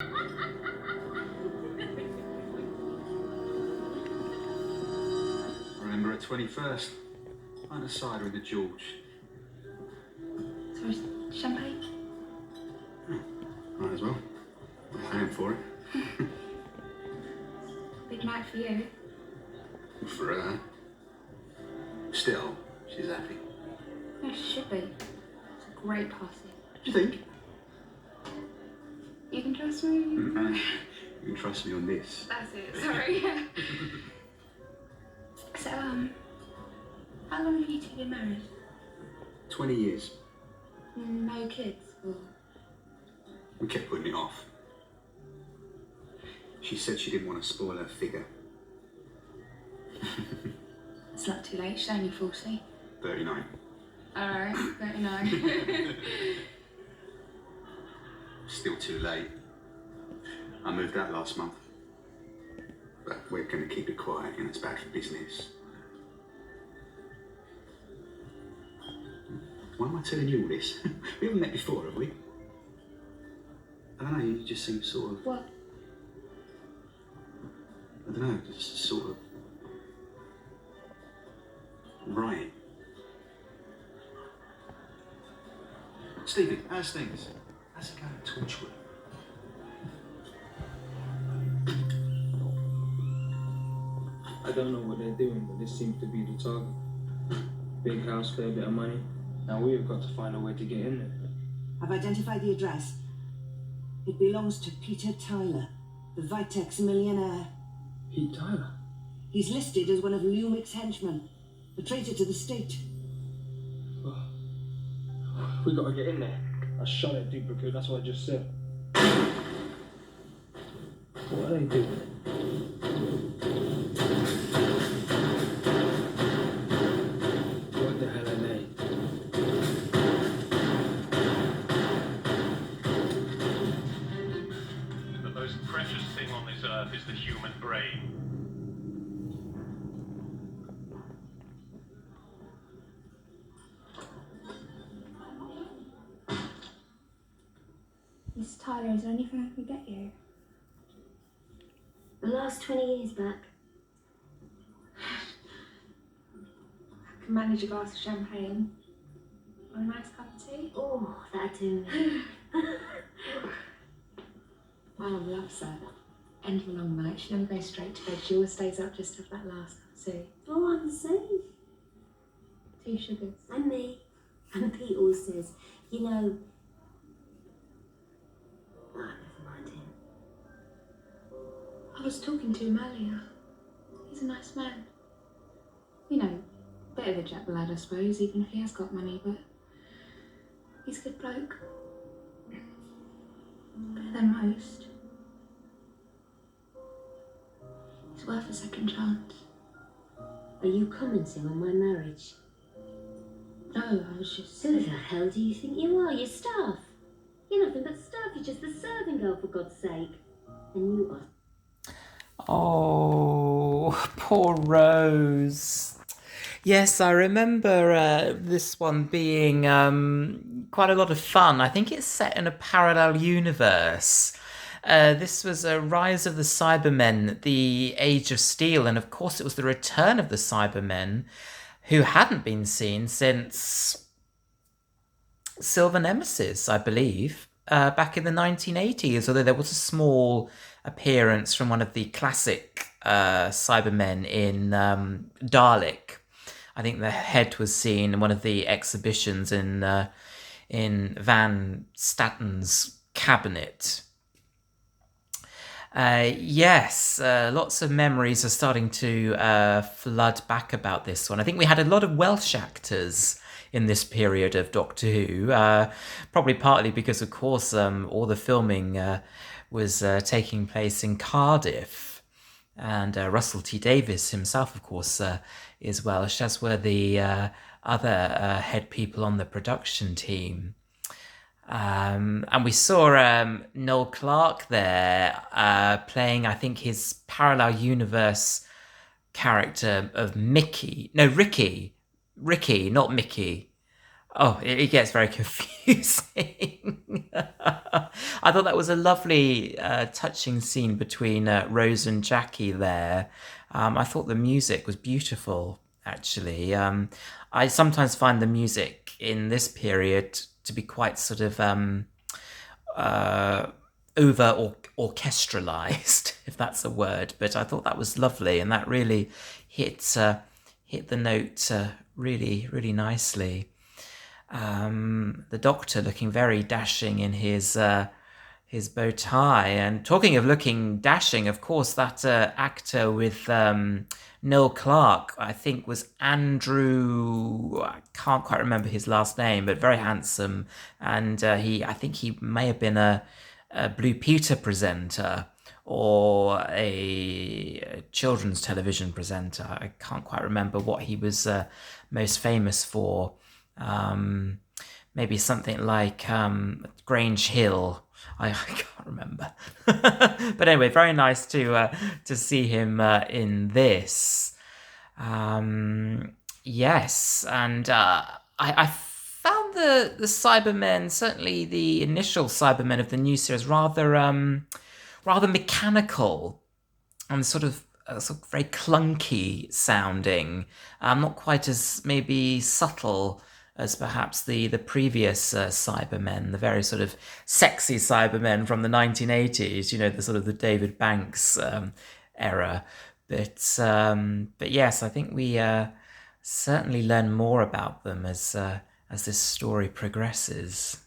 I remember at 21st, on a cider with the George. Sorry, champagne? Might as well. I'm paying for it. Big night for you. For her. Still, she's happy. Yeah, she should be. It's a great party. Do you think? You can trust me? You can trust me on this. That's it, sorry. So, how long have you two been married? 20 years. No kids? Or... We kept putting it off. She said she didn't want to spoil her figure. It's not too late, she's only 40. 39. Alright, 39. Still too late. I moved out last month. But we're going to keep it quiet, and it's bad for business. Why am I telling you all this? We haven't met before, have we? I don't know, you just seem sort of... What? I don't know, just sort of... right. Stevie, how's things? How's it going at Torchwood? I don't know what they're doing, but this seems to be the target. Big house, fair bit of money. Now we've got to find a way to get in there. I've identified the address. It belongs to Peter Tyler, the Vitex millionaire. Pete Tyler? He's listed as one of Lumic's henchmen, a traitor to the state. Oh. We gotta get in there. I shot at duplicate, that's what I just said. What are they doing? What the hell are they? The most precious thing on this earth is the human brain. Miss Tyler, is there anything I can get you? The last 20 years back. I can manage a glass of champagne. Or a nice cup of tea. Oh, that'd do me. My mum loves that. End of a long night, she never goes straight to bed. She always stays up just to have that last cup of tea. Oh, I'm the same. 2 sugars. And me. And Pete always says, you know... Oh, never mind him. I was talking to him earlier. He's a nice man. You know, bit of a jet lad, I suppose, even if he has got money, but he's a good bloke. Better than most. He's worth a second chance. Are you commenting on my marriage? No, I was just... Who the hell do you think you are? You're staff. You're nothing but staff. You're just the serving girl, for God's sake. And you are... Oh, poor Rose. Yes, I remember this one being quite a lot of fun. I think it's set in a parallel universe. This was a Rise of the Cybermen, the Age of Steel, and of course it was the return of the Cybermen, who hadn't been seen since Silver Nemesis, I believe, back in the 1980s, although there was a small appearance from one of the classic Cybermen in Dalek. I think the head was seen in one of the exhibitions in Van Statten's cabinet. Yes, lots of memories are starting to flood back about this one. I think we had a lot of Welsh actors in this period of Doctor Who, probably partly because, of course, all the filming was taking place in Cardiff, and Russell T Davies himself, of course, is Welsh, as were the other head people on the production team. And we saw Noel Clarke there playing, I think, his parallel universe character of Ricky, not Mickey. Oh, it gets very confusing. I thought that was a lovely, touching scene between Rose and Jackie there. I thought the music was beautiful, actually. I sometimes find the music in this period to be quite sort of uh, over orchestralized, if that's a word. But I thought that was lovely, and that really hit the note really, really nicely. The Doctor looking very dashing in his bow tie. And talking of looking dashing, of course, that actor with Noel Clarke, I think was Andrew. I can't quite remember his last name, but very handsome. And I think he may have been a Blue Peter presenter or a children's television presenter. I can't quite remember what he was most famous for. Maybe something like Grange Hill. I can't remember. But anyway, very nice to see him in this. Yes, and I found the Cybermen, certainly the initial Cybermen of the new series, rather mechanical and sort of very clunky sounding. Not quite as maybe subtle as perhaps the previous Cybermen, the very sort of sexy Cybermen from the 1980s, the sort of the David Banks era. But yes, I think we certainly learn more about them as this story progresses.